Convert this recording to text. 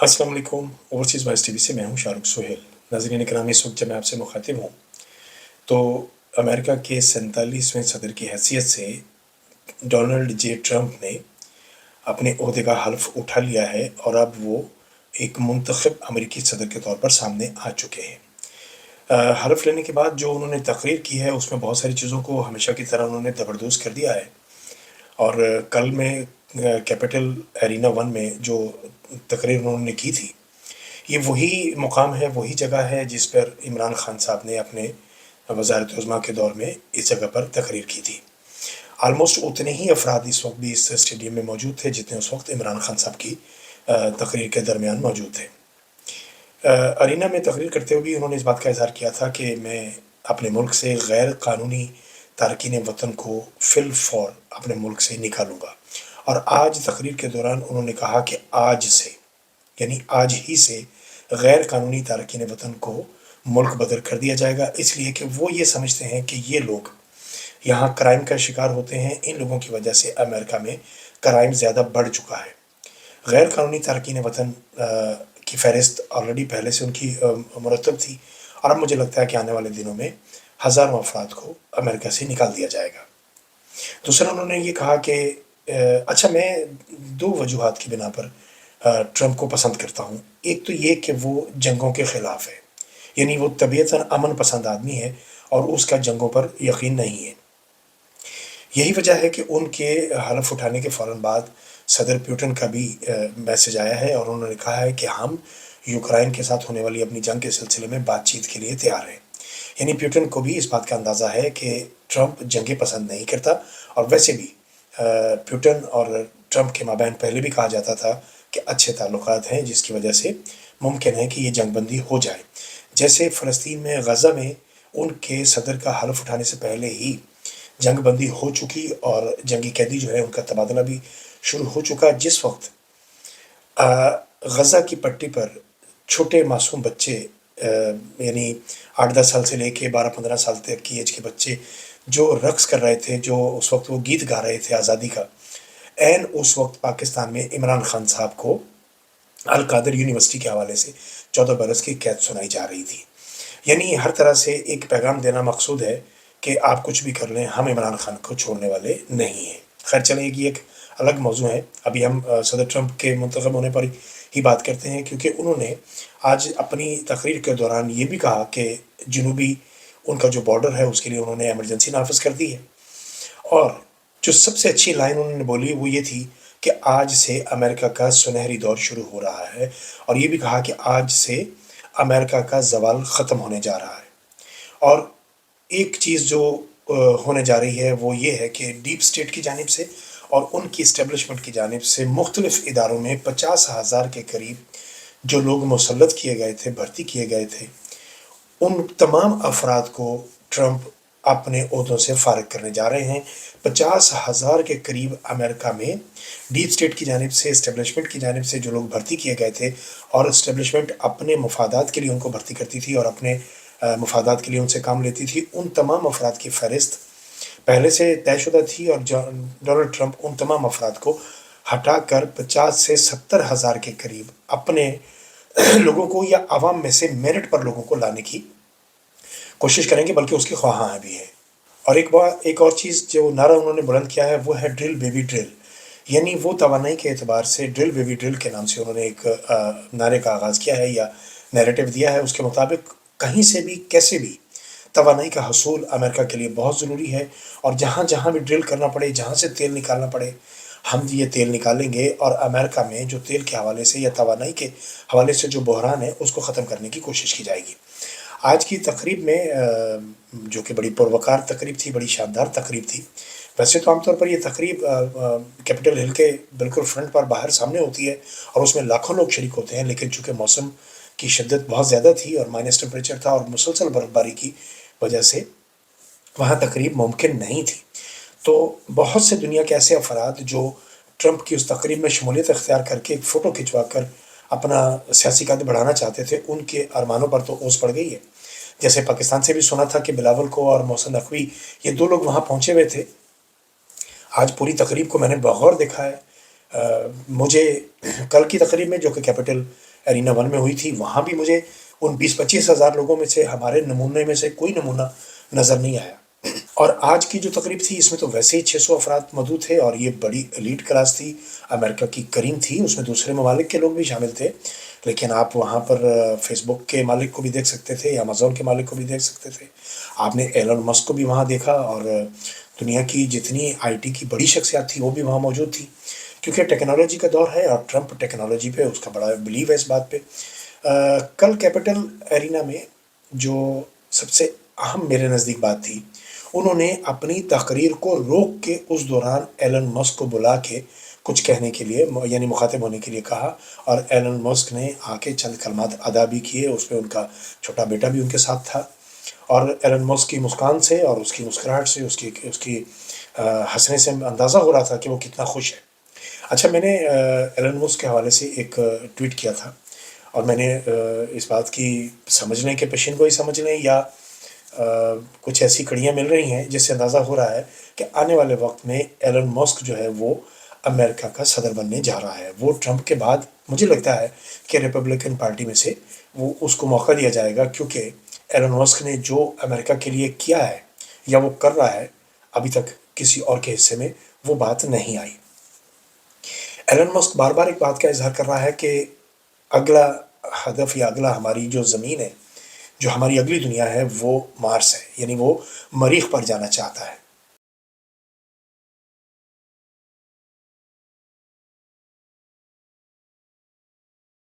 अस्सलाम वालेकुम। Overseas voice TV से मैं हूँ शाहरुख सोहेल। नाज़रीन इकराम, इस वक्त जब मैं आपसे मुखातिब हूँ तो अमेरिका के 47वें सदर की हैसियत से डोनाल्ड जे ट्रंप ने अपने ओहदे का हल्फ उठा लिया है और अब वो एक मुंतखब अमेरिकी सदर के तौर पर सामने आ चुके हैं। हल्फ लेने के बाद जो उन्होंने तकरीर की है उसमें बहुत सारी चीज़ों को हमेशा की तरह उन्होंने ज़बरदोज़ कर दिया है। और कल में कैपिटल एरिना वन में जो तकरीर उन्होंने की थी, ये वही मुकाम है, वही जगह है जिस पर इमरान खान साहब ने अपने वज़ारत उज़्मा के दौर में इस जगह पर तकरीर की थी। ऑलमोस्ट उतने ही अफराद इस वक्त भी इस स्टेडियम में मौजूद थे जितने उस वक्त इमरान खान साहब की तकरीर के दरमियान मौजूद थे। अरीना में तकरीर करते हुए भी उन्होंने इस बात का इज़हार किया था कि मैं अपने मुल्क से गैर कानूनी तारकीन वतन को फिल फौर अपने मुल्क से निकालूंगा। और आज तकरीर के दौरान उन्होंने कहा कि आज से, यानी आज ही से, गैर कानूनी तारकीन वतन को मुल्क बदर कर दिया जाएगा, इसलिए कि वो ये समझते हैं कि ये लोग यहाँ क्राइम का शिकार होते हैं। इन लोगों की वजह से अमेरिका में क्राइम ज़्यादा बढ़ चुका है। गैर कानूनी तारकीन वतन की फ़हरिस्त ऑलरेडी पहले से उनकी मुरतब थी और अब मुझे लगता है कि आने वाले दिनों में हज़ारों अफराद को अमेरिका से निकाल दिया जाएगा। दूसरा उन्होंने ये कहा कि अच्छा, मैं दो वजूहात की बिना पर ट्रंप को पसंद करता हूँ। एक तो ये कि वो जंगों के ख़िलाफ़ है, यानी वो तबीयतन अमन पसंद आदमी है और उसका जंगों पर यकीन नहीं है। यही वजह है कि उनके हलफ उठाने के फ़ौरन बाद सदर पुतिन का भी मैसेज आया है और उन्होंने कहा है कि हम यूक्रेन के साथ होने वाली अपनी जंग के सिलसिले में बातचीत के लिए तैयार हैं। यानी पुतिन को भी इस बात का अंदाज़ा है कि ट्रंप जंगें पसंद नहीं करता। और वैसे भी पुतिन और ट्रंप के माबैन पहले भी कहा जाता था कि अच्छे ताल्लुकात हैं, जिसकी वजह से मुमकिन है कि ये जंगबंदी हो जाए। जैसे फ़लस्तीन में, गज़ा में उनके सदर का हलफ उठाने से पहले ही जंग बंदी हो चुकी और जंगी कैदी जो है उनका तबादला भी शुरू हो चुका। जिस वक्त गज़ा की पट्टी पर छोटे मासूम बच्चे, यानी 8-10 साल से लेके 12-15 साल तक की एज के बच्चे जो रक्स कर रहे थे, जो उस वक्त वो गीत गा रहे थे आज़ादी का, ऐन उस वक्त पाकिस्तान में इमरान खान साहब को अल कादर यूनिवर्सिटी के हवाले से 14 बरस की कैद सुनाई जा रही थी। यानी हर तरह से एक पैगाम देना मकसूद है कि आप कुछ भी कर लें, हम इमरान खान को छोड़ने वाले नहीं हैं। खैर चलें, ये एक अलग मौजू है। अभी हम सदर ट्रंप के मुंतखब होने पर ही बात करते हैं, क्योंकि उन्होंने आज अपनी तकरीर के दौरान ये भी कहा कि जनूबी उनका जो बॉर्डर है उसके लिए उन्होंने एमरजेंसी नाफिज कर दी है। और जो सबसे अच्छी लाइन उन्होंने बोली वो ये थी कि आज से अमेरिका का सुनहरी दौर शुरू हो रहा है। और ये भी कहा कि आज से अमेरिका का ज़वाल ख़त्म होने जा रहा है। और एक चीज़ जो होने जा रही है वो ये है कि डीप स्टेट की जानिब से और उनकी इस्टेब्लिशमेंट की जानिब से मुख्तलिफ़ इदारों में 50,000 के करीब जो लोग मुसल्लत किए गए थे, भर्ती किए गए थे, उन तमाम अफराद को ट्रंप अपने ओहदों से फ़ारिग करने जा रहे हैं। 50,000 के करीब अमेरिका में डीप स्टेट की जानिब से, इस्टेब्लिशमेंट की जानिब से जो लोग भर्ती किए गए थे और इस्टेब्लिशमेंट अपने मफादात के लिए उनको भर्ती करती थी और अपने मफादात के लिए उनसे काम लेती थी, उन तमाम अफराद की फ़हरिस्त पहले से तयशुदा थी। और डोनाल्ड ट्रंप उन तमाम अफराद को हटाकर 50 से 70,000 के करीब अपने लोगों को या आवाम में से मेरिट पर लोगों को लाने की कोशिश करेंगे, बल्कि उसकी ख्वाहां भी है। और एक और चीज़ जो नारा उन्होंने बुलंद किया है वो है ड्रिल बेबी ड्रिल। यानी वो तवानाई के एतबार से ड्रिल बेबी ड्रिल के नाम से उन्होंने एक नारे का आगाज़ किया है या नैरेटिव दिया है। उसके मुताबिक कहीं से भी कैसे भी तवानाई का हसूल अमेरिका के लिए बहुत ज़रूरी है और जहाँ जहाँ भी ड्रिल करना पड़े, जहाँ से तेल निकालना पड़े, हम ये तेल निकालेंगे और अमेरिका में जो तेल के हवाले से या तवानाई के हवाले से जो बहरान है उसको ख़त्म करने की कोशिश की जाएगी। आज की तकरीब में जो कि बड़ी पुरवकार तकरीब थी, बड़ी शानदार तकरीब थी। वैसे तो आमतौर पर ये तकरीब कैपिटल हिल के बिल्कुल फ्रंट पर बाहर सामने होती है और उसमें लाखों लोग शरीक होते हैं, लेकिन चूँकि मौसम की शिद्दत बहुत ज़्यादा थी और माइनस टेम्परेचर था और मुसलसल बर्फ़बारी की वजह से वहाँ तकरीब मुमकिन नहीं थी। तो बहुत से दुनिया के ऐसे अफराद जो ट्रंप की उस तकरीब में शमूलियत इख्तियार करके एक फ़ोटो खिंचवा कर अपना सियासी कद बढ़ाना चाहते थे, उनके अरमानों पर तो ओस पड़ गई है। जैसे पाकिस्तान से भी सुना था कि बिलावल को और मोहसिन नकवी, ये 2 लोग वहाँ पहुँचे हुए थे। आज पूरी तकरीब को मैंने बगौर देखा है। مجھے کل کی تقریب میں جو کہ کیپٹل ارینا 1 میں ہوئی تھی، وہاں بھی مجھے ان 20-25 ہزار لوگوں میں سے ہمارے نمونے میں سے کوئی نمونہ نظر نہیں آیا۔ اور آج کی جو تقریب تھی اس میں تو ویسے ہی 600 افراد موجود تھے، اور یہ بڑی ایلیٹ کلاس تھی، امریکہ کی کریم تھی، اس میں دوسرے ممالک کے لوگ بھی شامل تھے، لیکن آپ وہاں پر فیس بک کے مالک کو بھی دیکھ سکتے تھے، امازون کے مالک کو بھی دیکھ سکتے تھے، آپ نے ایلن مسک کو بھی وہاں دیکھا، اور دنیا کی جتنی آئی ٹی کی بڑی شخصیات تھی وہ بھی وہاں موجود تھی، کیونکہ ٹیکنالوجی کا دور ہے اور ٹرمپ ٹیکنالوجی پہ اس کا بڑا بلیو ہے اس بات پہ۔ کل کیپٹل ایرینا میں جو سب سے اہم میرے نزدیک بات تھی، انہوں نے اپنی تقریر کو روک کے اس دوران ایلن مسک کو بلا کے کچھ کہنے کے لیے، یعنی مخاطب ہونے کے لیے کہا، اور ایلن مسک نے آ کے چند کلمات ادا بھی کیے، اس میں ان کا چھوٹا بیٹا بھی ان کے ساتھ تھا، اور ایلن مسک کی مسکان سے اور اس کی مسکراہٹ سے، اس کی ہنسنے سے اندازہ ہو رہا تھا کہ وہ کتنا خوش ہے۔ اچھا، میں نے ایلن مسک کے حوالے سے ایک ٹویٹ کیا تھا، اور میں نے اس بات کی سمجھ لیں کہ پیشین گوئی سمجھ لیں یا کچھ ایسی کڑیاں مل رہی ہیں جس سے اندازہ ہو رہا ہے کہ آنے والے وقت میں ایلن مسک جو ہے وہ امریکہ کا صدر بننے جا رہا ہے۔ وہ ٹرمپ کے بعد مجھے لگتا ہے کہ ریپبلکن پارٹی میں سے وہ اس کو موقع دیا جائے گا، کیونکہ ایلن مسک نے جو امریکہ کے لیے کیا ہے یا وہ کر رہا ہے، ابھی تک کسی اور کے حصے میں وہ بات نہیں آئی۔ ایلن مسک بار بار ایک بات کا اظہار کر رہا ہے کہ اگلا ہدف یا اگلا ہماری جو زمین ہے، جو ہماری اگلی دنیا ہے وہ مارس ہے، یعنی وہ مریخ پر جانا چاہتا ہے۔